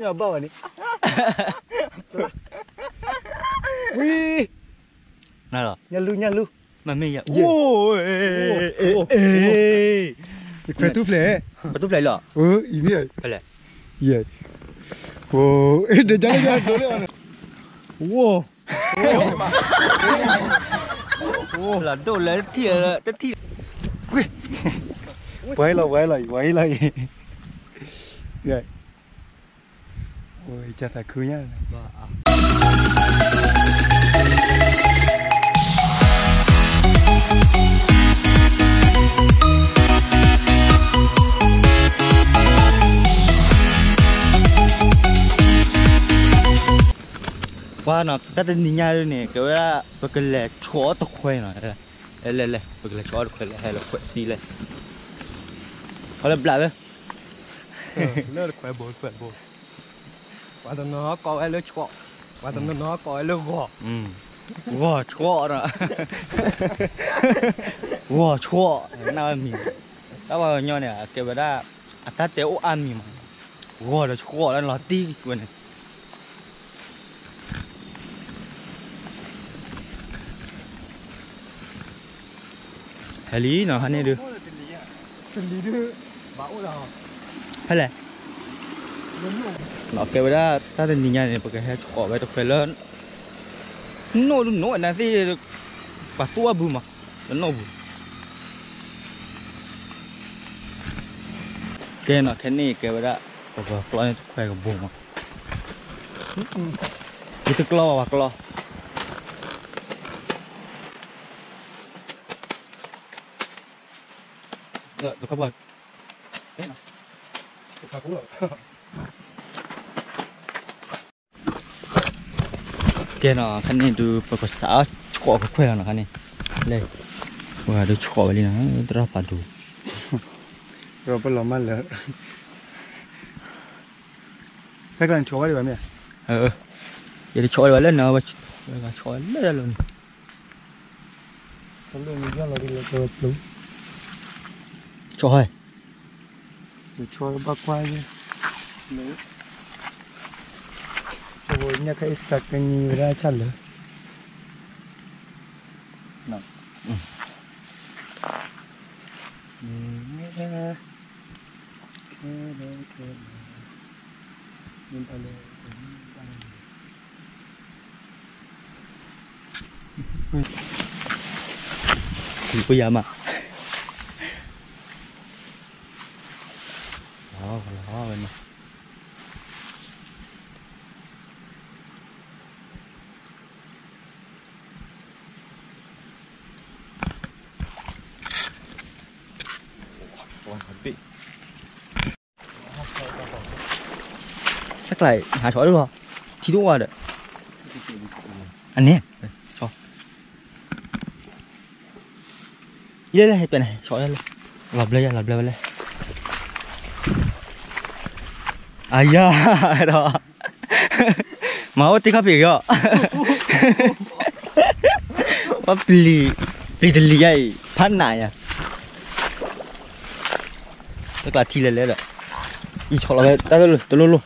Ya bawa ni. Wih. Nah, nyalu. Mami ya. Oh, Betul play. Betul play lah. Oh, ini ya. Play. Ya. Oh, dah jalan dulu. Wow. Oh, là đâu lấy thìa tất thìa. Ui. Quay lại. Rồi. Ôi, chả phải khứ nhá. Qua nó ta tên đi nha nè, cái là cái lẹ chó tao khoe nó, lẹ, cái lẹ chó tao khoe hay là khoe xí lẹ. Họ làm lại đấy. Nó là khoe bột. Và nó có ai lỡ chó, và nó có ai lỡ gò. Gò chó đó. Gò chó, nào mình. Tao bảo nhau nè, cái bữa đó, ta téo ăn mình mà. Gò là chó là nó tí cái này. Hay lý nó hắn này được. Tình lý đưa bão nào. Hay là nó kêu ra ta tên nhìn này bởi cái hai chỗ vậy tôi phải lớn nó là gì bà tua bù mà nó bù cái nó cái này kêu ra bởi cái loại khoai của bù mà itu kelo kelo được các bạn cái nó cái này từ bậc xã chọn cái khoe nó cái này đây và được chọn vậy nó rất là đủ rồi bắt đầu mang lỡ cái này chọn đi bạn mẹ vậy thì chọn vậy lên nó và chọn lên luôn không được mình ra là đi là đúng chọn cho bác quay đi đấy rồi nhà cái sạc cái gì ra chặt rồi nè thì bây giờ mà đó bên này chắc lại hái chó được không? Chỉ đúng rồi đấy. Anh nè, cho. Đây bên này, chó đây. Lặp lên. À ya, đó. Mau tí cà phê kìa. What beli ai, pan này à? Tức là thi lên rồi. Ý chó là ta luôn.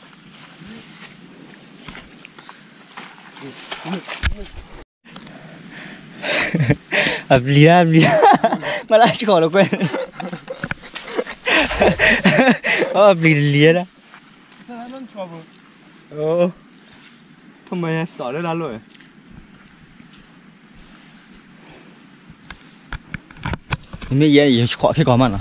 beli malah chó nó quên. Beli đó. Không mày sợ nó ra rồi mấy gì chó cái con mà nó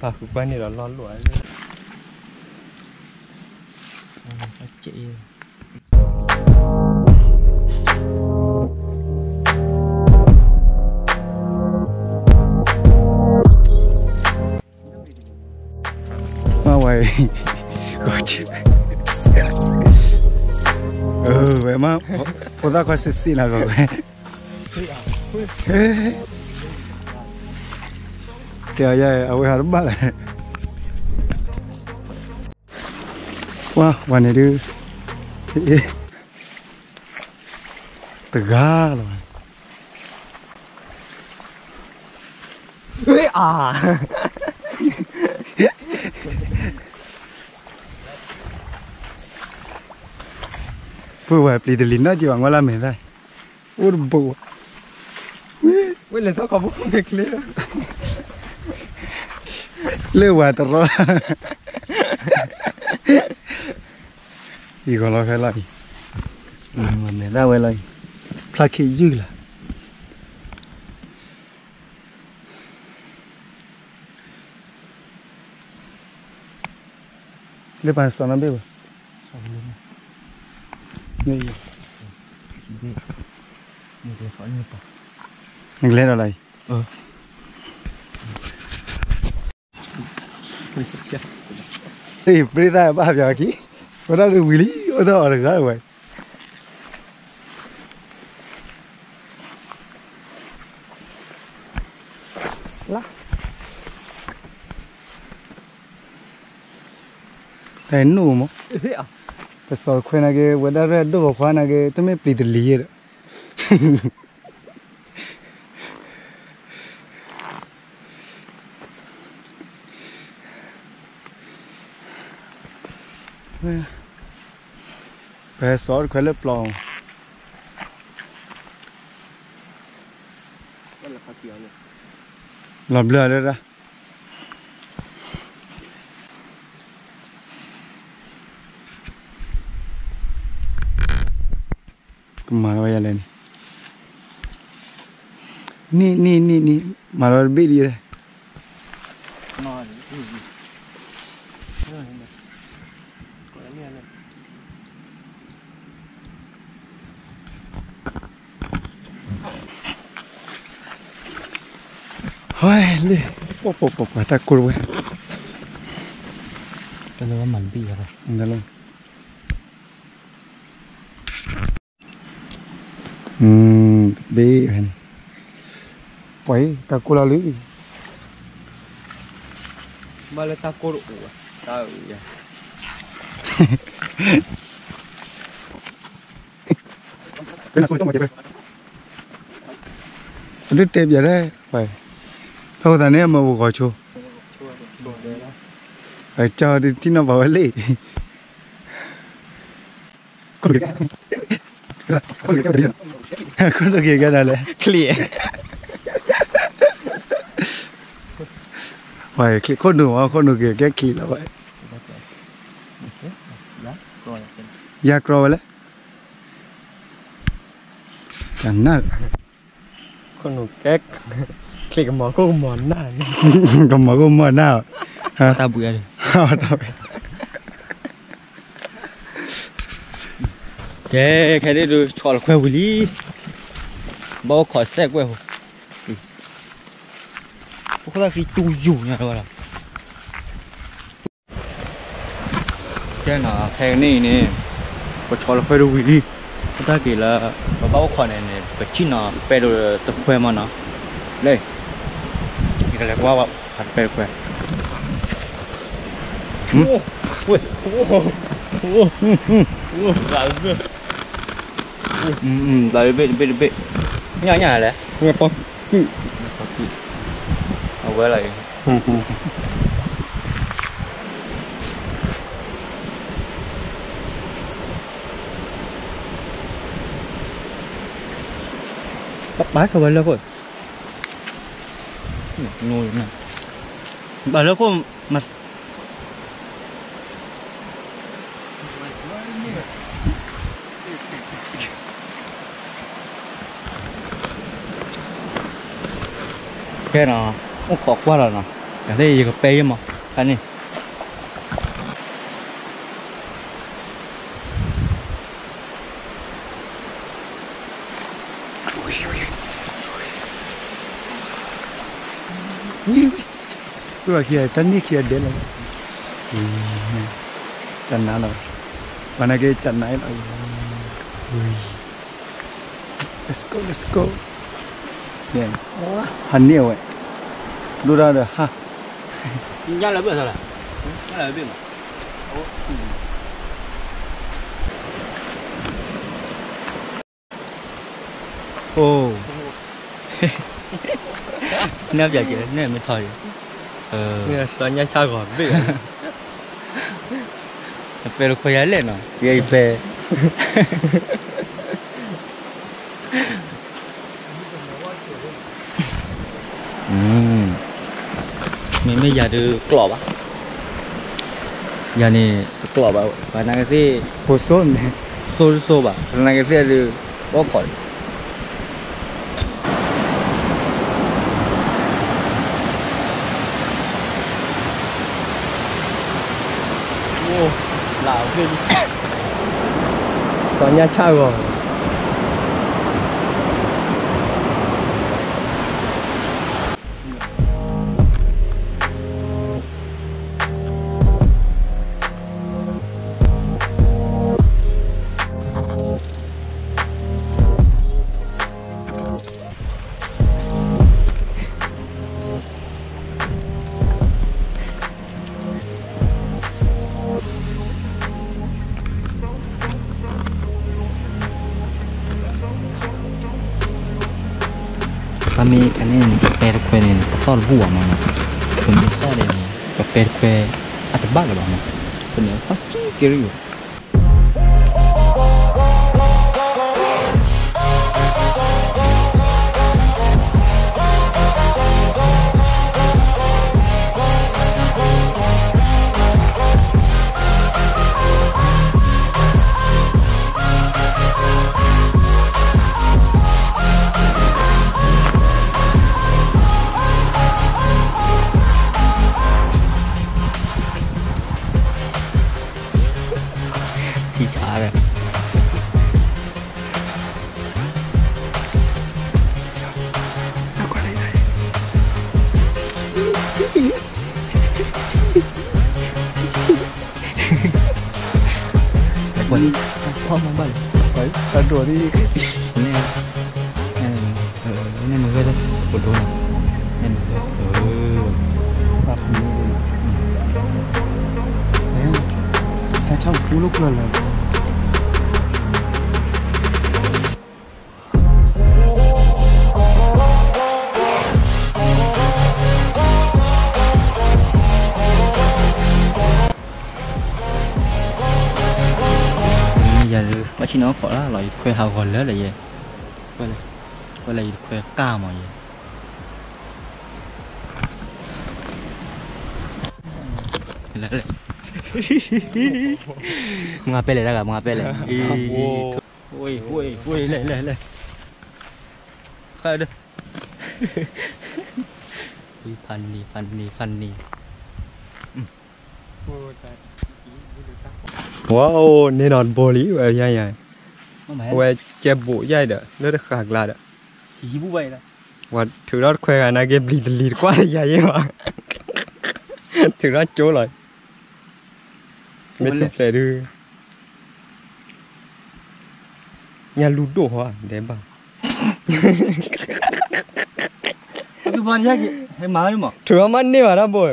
à cứ quay này là lo lụi chị vậy vậy mà có ra qua xí là rồi kìa vậy ở đây bắt lại wowวันนี้ดูtừ ga rồi 不会比的林那就往我那没来，我都不。为了他搞不那个嘞，累坏的了。一个老开了，没来回来，他可以了。你把上那边吧。没有。你来了来。哎，不知道把表记，我那是威力，我到那个位。啦。哎，怒吗？不少亏那个，我那边都不花那个，他们比的厉害。Bé sót khói lớp lò. Làm lừa đấy ra. Mà nó bay lên. Ni mà nó bị đi đây. Ôi, lê, bọc ta cột vậy. Cái đó mặn bị rồi. Được luôn. Bị hình. Quấy ta cột là lưỡi. Mà là ta cột ủa, ta vậy. Cái nào không phải đứt tép vậy đấy, phải. Thôi ta nè mà gọi chú. Phải cho đi tí nó vào lấy. Con được cái này lại. Clear. Phải con được cái kỳ là vậy. Dạ rồi đấy. Chẳng nào. Con nụ két. Klik món có món nào. Còn có món nào. Ta bự rồi. Cái đấy rồi cho là khoe đi. Bao khỏi xe quẹo. Có là cái tu dụ nha rồi. Cái nào cái này nè. Có cho là khoe đi. Ta kể là bao khỏi này nè, cái chi nào bé rồi tập khoe mà nó. Đây. Cái này quá hạt bé khoe. Ui. Lại bê. Nhà đấy. Nghe không? Quay lại. Bắt bát không lên rồi. Ngồi nè. Bà nó có mặt. Cái nào nó khó quá rồi nè. Cái này có pay mà. Cái này. Tôi kia chân đi kia đến rồi. Chân nào rồi. Mà này cái chân này là. Let's go. Nè. Hắn nhiều vậy. Đưa ra được ha. Nhá là bữa rồi. Nhá là bữa mà. Ồ. Ném vậy kìa, ném mới thôi. Nghe sao nha cha gọi biết. Pero khoe lên rồi. Cái về mình bây giờ được cọp á giờ này cọp á và năng cái gì Bột sốt này. xô bà năng cái gì được có khỏi Wow, lão kinh. Có Nha Trang rồi. kami kan ini perkue ini pasal buah mana pemirsa ini perkue atau bag lah mana pemirsa pasti kiri thì trả rồi quên không bẩn Đấy, tao đùa đi. nên mình gây ra một đôi này nên Bạp như vậy. Đấy, ta trong cú lúc là bây giờ bác sĩ nó có loại khoe hào còn lớn là gì coi là khoe cao mà gì mengapel dah kak mengapel woi le khai đây funny Wow, nên đòn bồ lý vậy nha nha. mày Quay che bộ dây đó, nó được khạc là đó. chỉ bút vậy đó Và thứ đó khoe là này game lì quá là dày mà. Thứ đó chỗ lại. Mấy tập lại đưa. Nhà lút đổ hả? Để bảo. cái van giác hay máu mà Thứ đó mắt nè đó bồ.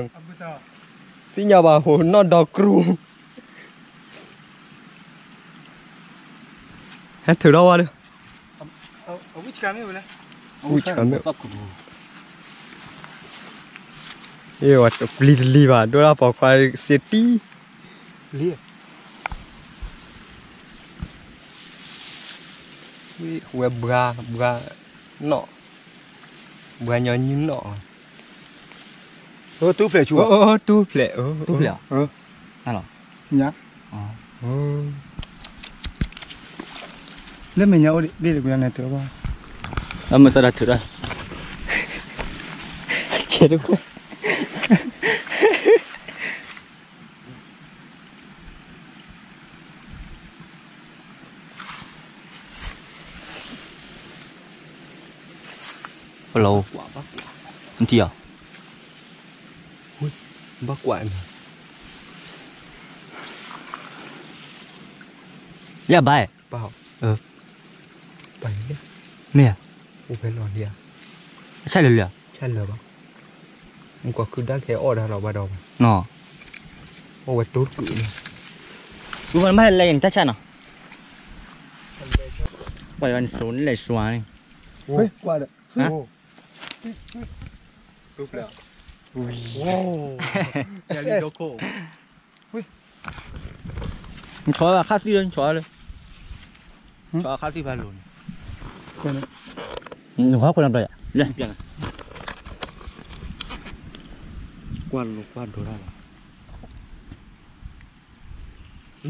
Thì nhà bà hồ nó đỏ cru. Hết thử đâu đi. which camera này? Which camera? Yêu at lì bà, đó là bảo phải safety. Lì. Ui, bra nọ. Bra nhỏ như nọ. Tu play chú. Tu play. tốt liệu à Nhá. Ừ. Lên mình nhau đi được cái này từ bao. mà sao đặt thử đây chết đúng không lâu anh thi à Bác quại mà. dạ bài Bảo. Ừ. Bảy đấy. nè Không phải nòn đi à? sai rồi Chăn lờ bác. Không có cứ đã cái ổ ra nó bắt đầu. nọ Ô cái tốt cự này. đúng rồi mấy lên chắc chắn à quay anh số này xóa này Ui, qua được. Hả? Tốt lẹ. Wow. Nhà đi đâu cổ. xóa là khác đi lên xóa lên cho khát đi vào luôn เป็น hóa con làm đây à lênပြန် quan đồ ra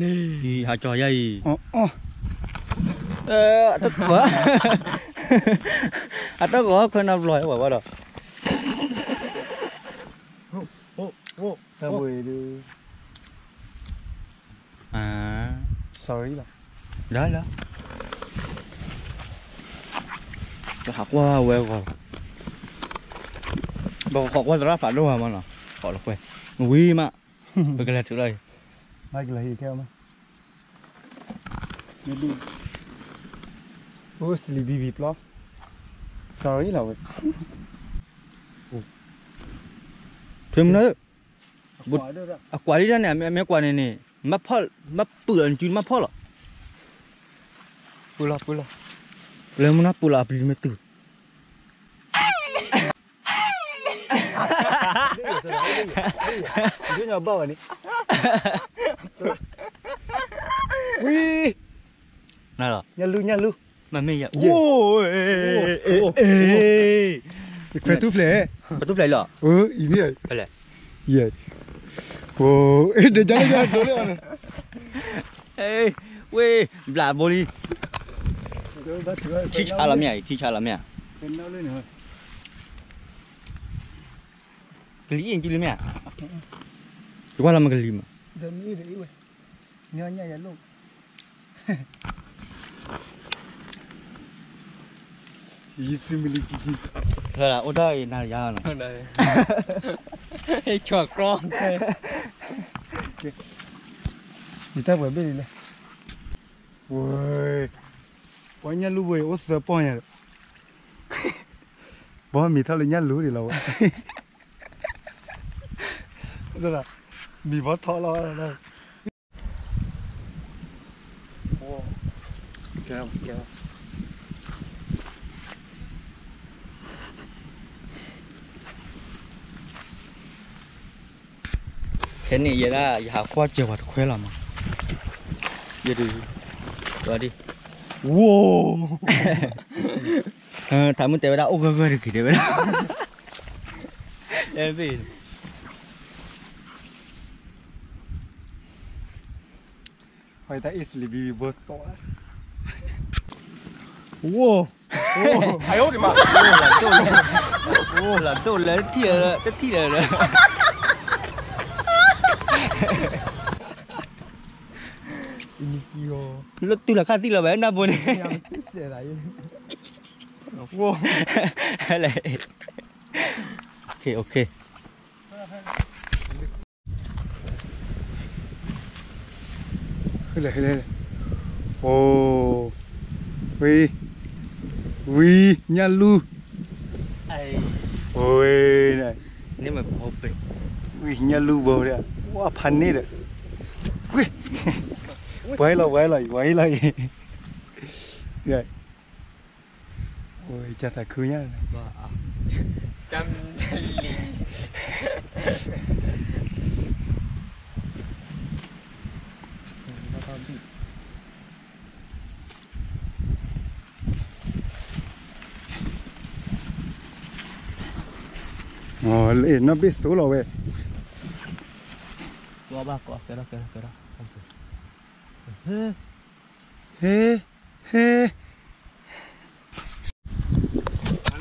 นี่หาจอใหญ่ อ๋ออ๋อ tất quá tất quá con làm lòi bảo đó ถ้าเว้ยดู à sorry ล่ะ đấy đó học qua quê rồi bảo học qua ra phản đâu mà nó họ là quê quý mà bây giờ thứ đây มากี่เลยแค่มั้ยนี่ดูโอ้สลีบีบีปลอ sorry ล่ะเว้ย thêm nữa บุดเด้อ à quả đi ra nè mẹ quả này nè mắt phơ mắt bự chín mắt phơ rồi ปุละ เลยมันน่าปูลาปีไม่ตื่น นี่เนี่ยบ้าวันนี้วิ นั่นเหรอ อย่าลื มันไม่อยากโอ้ยไปทุบเลย ประตูไหนเหรอ อีนี่ ไปเลย เย่โอ้เดี๋ยวจะได้โดนเลย เอ้ยเว้ยบลาโบลีที่ชาละเมียที่ชาละเมีย เป็นแล้วเลยเนี่ย กลีเองกินเลยเมียหรือว่าเรามันกลีมั้ย เดี๋ยวนี้เดี๋ยวเว้ยเนี่ยอย่าลูกยี่สิบมิลลิกิ เฮ้ยโอ้ได้นายาวนะ ได้ให้ชัวกรอง นี่ถ้าเปิดไม่ดีเลยโว้ยวันนี้รู้เว้ยโอ้เสือป้อนเนี่ยบอกมีเท่าไรเนี่ยรู้ดิเราจะละมีบอสทอเราแล้วโอ้แก้ว เห็นนี่อย่าได้อย่าคว้าเจียววัดคุยละมั้งอย่าดูตัวดิ ว้าว ทำมันเตะไปได้โอ้ก็ได้กี่เดียวไปได้เอ็มพี ไปแต่อิสลีบีบอสต่อ ว้าว 哎呦我的妈！โอ้หลังโดนเลยที่เลยจะที่เลย อินิกิโอ แล้วตัวละค่าที่เราแบบน่าบุญ ยังเสียอะไร ว้าวอะไรโอเค ขึ้นเลยโอ้วียันลู ไอ้ โอ้ยเนี่ย นี่มันพอไป วียันลูโบเนี่ยว่าพันนี่เด้อวิไว้เลยเนี่ยโอ้ยจะแต่คืนยัง ว่า จำได้ลี อ๋อเล่นน้ำพิสูจน์เราเว้ย ว่าบ้าก็เกิดเฮ้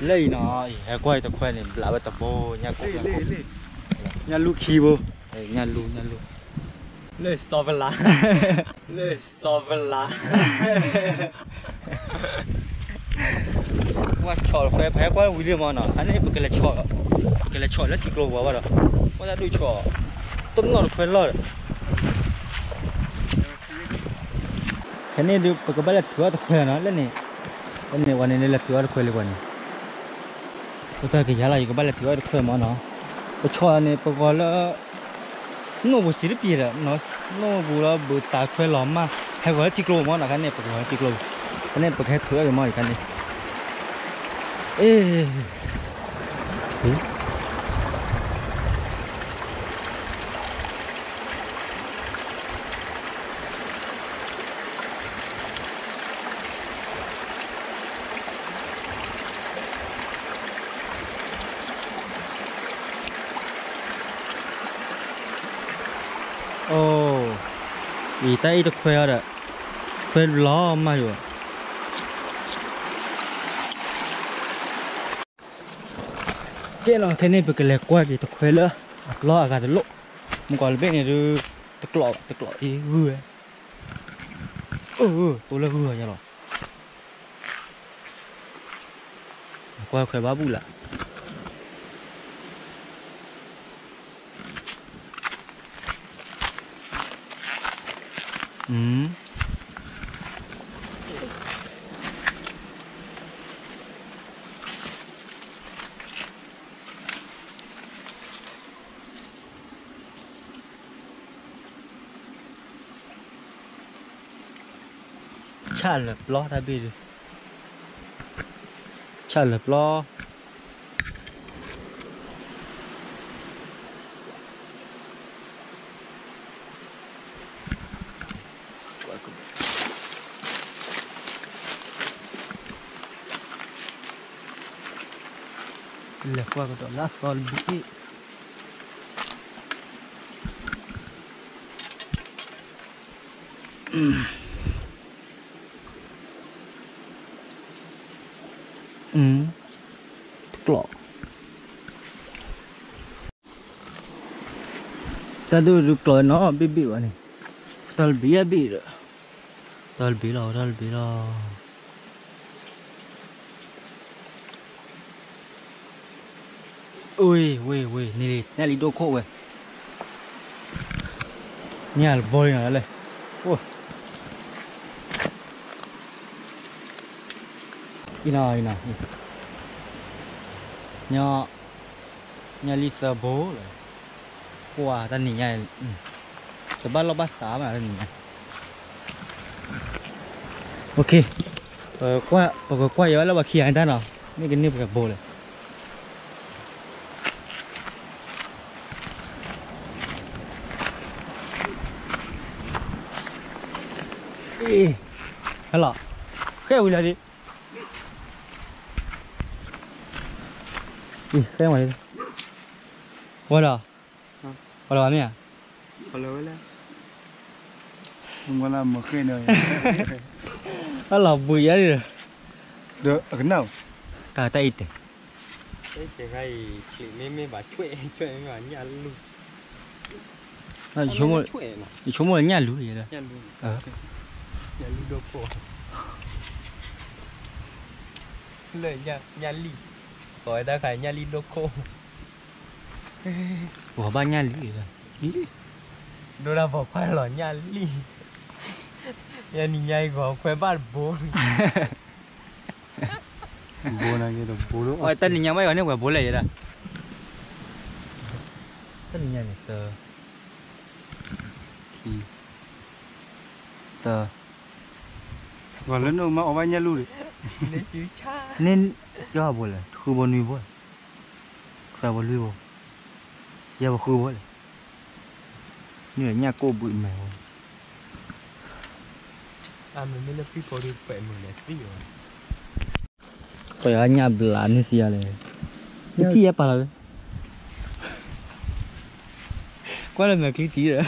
เลยเนาะไอ้ก้อยตะแควนนี่ลาไปตะโบเนี่ยกู ยันลูคีโบ ไอ้ยันลู เลยซอเวลาเลยซอเวลา ว่าชอแพ้ก้อยวิลเลียมเนาะอันนี้เป็นการชอแล้วที่กลัวว่าเนาะว่าจะดูชอต้นงอแควนเลยแค่นี้ดูปกติแล้วถือว่าตะแควนเนาะแล้วนี่วันนี้แล้วถือว่าตะแควนเลยวันนี้ก็ถ้าเกิดยาลาอยู่ก็บ้านแล้วถือว่าตะแควนมาเนาะก็ชอเนี่ยปกติแล้วโน้บุสิริปีละเนาะโน้บุแล้วบุตาแควนล้อมมาให้ว่าที่กลัวมาเนาะกันเนี่ยปกติที่กลัวอันนี้ปกติถือว่าอยู่มาอีกกันนี่ Ồ, ý tay được khoe rồi, khoe ló mà rồi. Cái nào cái này phải cái lẹ qua thì được khoe nữa, lo cả được lộ, một còn bên này được được lọ ý vừa. Tôi là vừa nha rồi. Qua khoe bá bù lại. Chả lập lo đã bị chả lập lo lẹ qua cái đó lát con bị lọ ta được rồi nó bị vậy này ta bị rồi ta bị rồi ui này đi đâu khô vậy nhà là bôi này này ui ini nhà Lisa bố rồi wow ta nhìn nhà cái bát lo bát xá mà ta nhìn nhà ok qua giờ là bà kia anh ta nào mấy cái nếp cái bồ này hello cái gì vậy cái ngoài đi qua đâu qua đâu à Có lối là không có làm một khi nào nó là bụi ấy rồi được ở cái nào cả tay ít cái ngày chỉ mấy bà chuệ mà nhà luôn chúng một là nhà lú gì đó nhà luôn đâu có lời nhà lì gọi ta phải nhà lì đâu có của ba nhà lú gì đó đồ là bỏ khoai lỏ nhà lì nhà ni nhai gõ khoai bát bố bố này cái đồng bố đó ôi tên nhà mấy gọi nếu mà bố lệ vậy đó tên nhà này tờ còn lớn đâu mà ở bao nhiêu luôn nên cho bố là khu bố nuôi bố sao bố nuôi bố giờ bố khu bố là như là nhà cô bụi mèo mình mới là people được phải mừng là gì rồi phải ở nhà bả nên xia này cái gì vậy bà quá là người cái tí rồi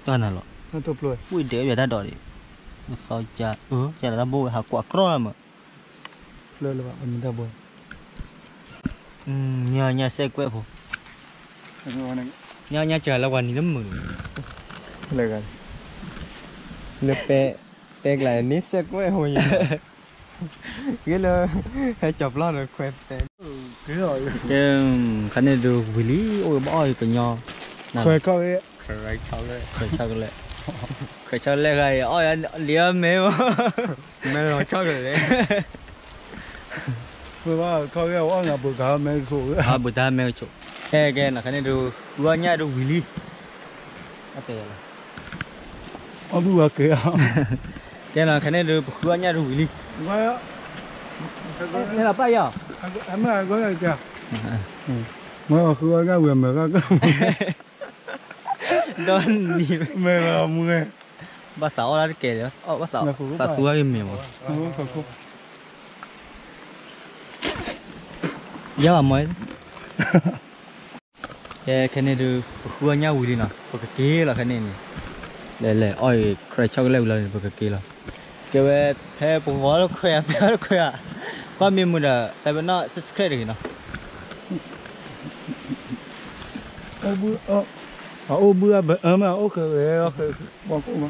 toàn là nó thục rồi ui để về ta đòi đi sao cha cha là bố hả quả cro mà lên là bạn mình ta bồi nhà xe quẹo phụ nhà trời là quan lắm mừng lời gần nước pe lại nít xe quay hồi nhỉ cái là hay chọc lo rồi khoe pe cái rồi cái khả năng được vị lý ôi bỏ cái nhỏ khoe coi ấy khởi cho lẹ cái ôi anh liếm mẹ mà mẹ nó cho rồi đấy vừa vào coi cái ông là bữa cá mẹ chủ bữa ta mẹ chủ cái là khả năng được vừa nhà được vị lý ông vừa kìa cái là khả năng được vừa nhà được vị lý vậy thế là bao giờ em là có cái kìa mới ở khu cái vườn mà cái đơn đi mẹ là mưa bà sáu là kể đó bà sáu sáu xua cái miệng giờ mà mới cái này được khua nhau đi nào cái kia là cái này để oi khai cho cái lều lên cái kia là cái về thế bố vợ nó khoe qua miền mình là tại vì nó subscribe được nào ô bữa mà ô cái bong cô mà